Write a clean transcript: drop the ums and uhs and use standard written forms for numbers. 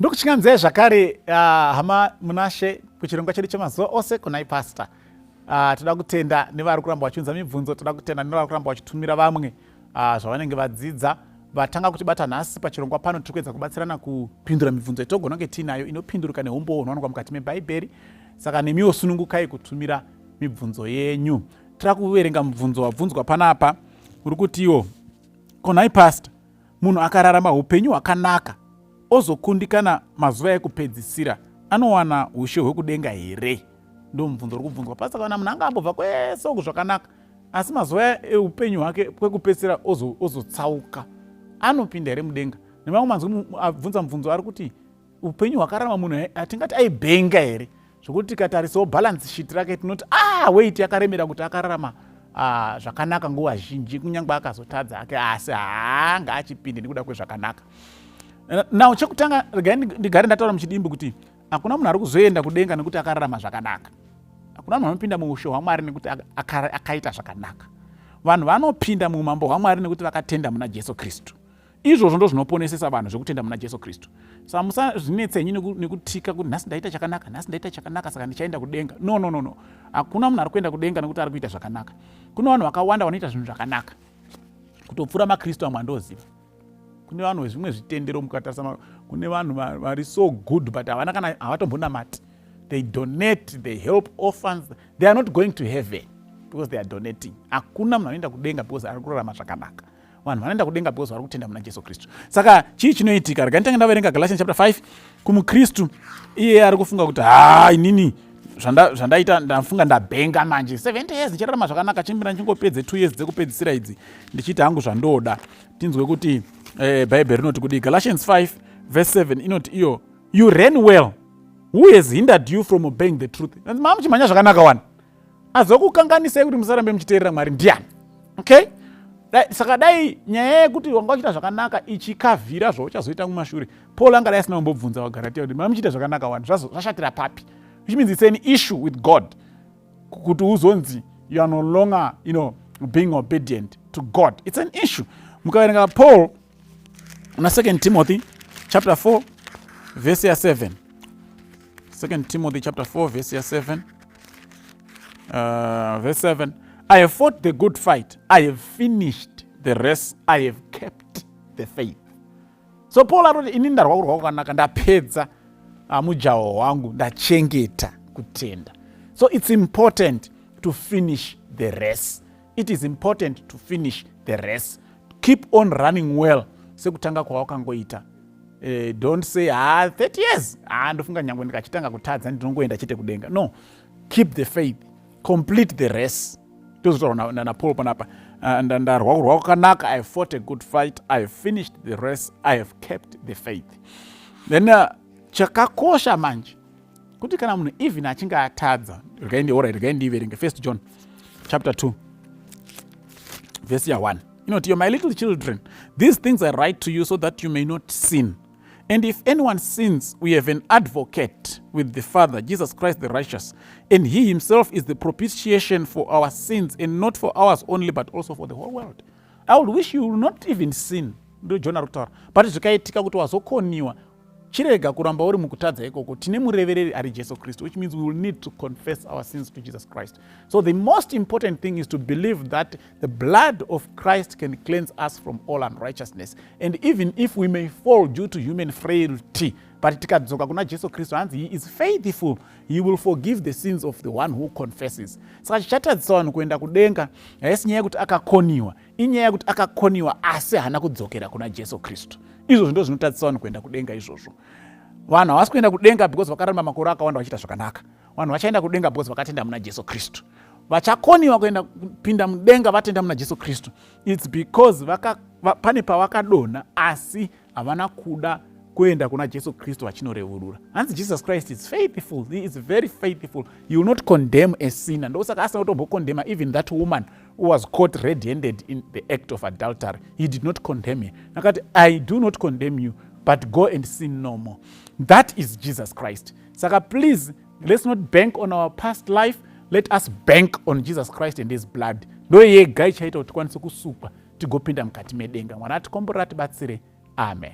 Ndokuchinganzai zvakare hama munashe kuchirongwa chedu chemazuva ose kunhai Pastor. Toda kutenda nevari kuramba vachiunza mibvunzo, toda kutenda nevari kuramba vachitumira vamwe zvavanenge vadzidza. Vatanga kutibata nhasi pachirongwa pano tiri kuedza kubatsirana kupindura mibvunzo yatogona kunge tinayo inopinduruka nehumbo hunowanikwa mukati mebhaibheri. Saka nemiwo sunungukai kutumira mibvunzo yenyu. Tira kuverenga mubvunzo wabvunzwa panapa uri kuti iwo kunhai Pastor, munhu akararama upenyu hwakanaka ozokundikana mazuva ekupedzisira anowana ushe hwekudenga here? Ndo mubvunzo uri kubvunzwa. Pastor, kana munhu anga ambobva kwese uku zvakanaka asi mazuva eupenyu hwake kwekupedzisira ozotsauka, anopinda here mudenga? Nemamwe manzwi abvunza mubvunzo ari kuti upenyu hwakararama munhu atingati aibhenga here, zvokuti tikatarisawo balance sheet rake tinoti wait, yakaremera kuti akararama zvakanaka nguva zhinji kunyange akazotadza ake, asi haanga achipinde nekuda kwezvakanaka. Now chekutanga ndigare ndataura muchidimbi kuti hakuna munhu ari kuzoenda kudenga nekuti akararama zvakanaka. Hakuna munhu anopinda muushe hwaMwari nekuti akaita zvakanaka. Vanhu vanopinda muumambo hwaMwari nekuti vakatenda muna Jesu Kristu. Izvozvo ndo zvinoponesesa vanhu zvekutenda muna Jesu Kristu. Saka musazvinetsenyi nekutika kuti nhasi ndaita chakanaka, nhasi ndaita chakanaka saka ndichaenda kudenga. No. Hakuna munhu ari kuenda kudenga nekuti ari kuita zvakanaka. Kune vanhu vakawanda vanoita zvinhu zvakanaka kutopfuura maKristu amwe andoziva. Kune vanhu vezvimwe zvitendero mukatarisa, kune vanhu vari so good but havana kana havatombonamati. They donate, they help orphans. They are not going to heaven because they are donating. Hakuna munhu anoenda kudenga because ari kurarama zvakanaka. Vanhu vanoenda kudenga because vari kutenda muna Jesu Kristu. Saka chii chinoitika? Rega nditange ndaverenga Galatians chapter 5. KumuKristu iye ari kufunga kuti inini zvandaita ndafunga ndabhenga manje 70 years ndichararama zvakanaka, chimbira ndingopedze 2 years dzekupedzisira idzi ndichiti hangu zvandoda. Tinzwe kuti Bible rinoti kudi Galatians 5 verse 7 inoti iyo, you ran well, who has hindered you from obeying the truth? Mamuchimhanya zvakanaka wani, azokukanganisai kuti musarambe muchiteerera Mwari ndiani? Okay? Saka dai nyaya yekuti wanga uchita zvakanaka ichikavhira zvauchazoita mumashure, Paul angadai asina kumbobvunza vaGaratia kuti mamuchita zvakanaka wani, zvashatira papi? Which means it's an issue with God kuti uzonzi you are no longer being obedient to God. It's an issue. Mukaverenga Paul na 2 Timothy chapter 4 verse 7. 2 Timothy chapter 4 verse 7. Verse 7. I have fought the good fight. I have finished the race. I have kept the faith. So Paul aroti ini ndarwa kurwa kwakanaka, ndapedza mujaho wangu, ndachengeta kutenda. So it's important to finish the race. It is important to finish the race. Keep on running well. Sekutanga kwawakangoita. Don't say 30 years ndofunga nyangwe ndikachitanga kutadza ndinongoenda chete kudenga. No, keep the faith, complete the race. Tozotaura na Paul panapa, ndarwa kurwa kwakanaka, I have fought a good fight, I have finished the race, I have kept the faith. Then chakakosha manje kuti kana munhu even achinge atadza, regai ndiverenge 1 John chapter 2 verse 1. You my little children, these things I write to you so that you may not sin. And if anyone sins, we have an advocate with the Father, Jesus Christ the righteous. And he himself is the propitiation for our sins, and not for ours only, but also for the whole world. I would wish you would not even sin. Ndo John arikutaura. But zvakaitika kuti wazokoniwa, chirega kuramba uri mukutadza ikoko, tine murevereri ari Jesu Kristu, which means we will need to confess our sins to Jesus Christ. So the most important thing is to believe that the blood of Christ can cleanse us from all unrighteousness. And even if we may fall due to human frailty, but tikadzoka kuna Jesu Kristu, hanzi he is faithful, he will forgive the sins of the one who confesses. Saka chichatadzisa vanhu kuenda kudenga haisi nyaya yekuti akakoniwa, inyaya yekuti akakoniwa asi hana kudzokera kuna Jesu Kristu. Izvo ndo zvinotadzisa vanhu kuenda kudenga izvozvo. Vanhu havasi kuenda kudenga because vakararama makore akawanda vachita zvakanaka. Vanhu vachaenda kudenga because vakatenda muna Jesu Kristu. Vachakoniwa kuenda kupinda mudenga vatenda muna Jesu Kristu. It's because pane pavakadonha asi havana kuda kuenda kuna Jesu Kristu vachinorevurura. Hanzi Jesus Christ is faithful. He is very faithful. He will not condemn a sinner. Ndosaka asina kutombokondema even that woman who was caught red-handed in the act of adultery. He did not condemn her. Nakati, I do not condemn you, but go and sin no more. That is Jesus Christ. Saka please, let's not bank on our past life. Let us bank on Jesus Christ and his blood. Ndo yega ichaita kuti tikwanise kusukwa tigopinda mukati medenga. Mwari atikomborera tibatsire. Amen.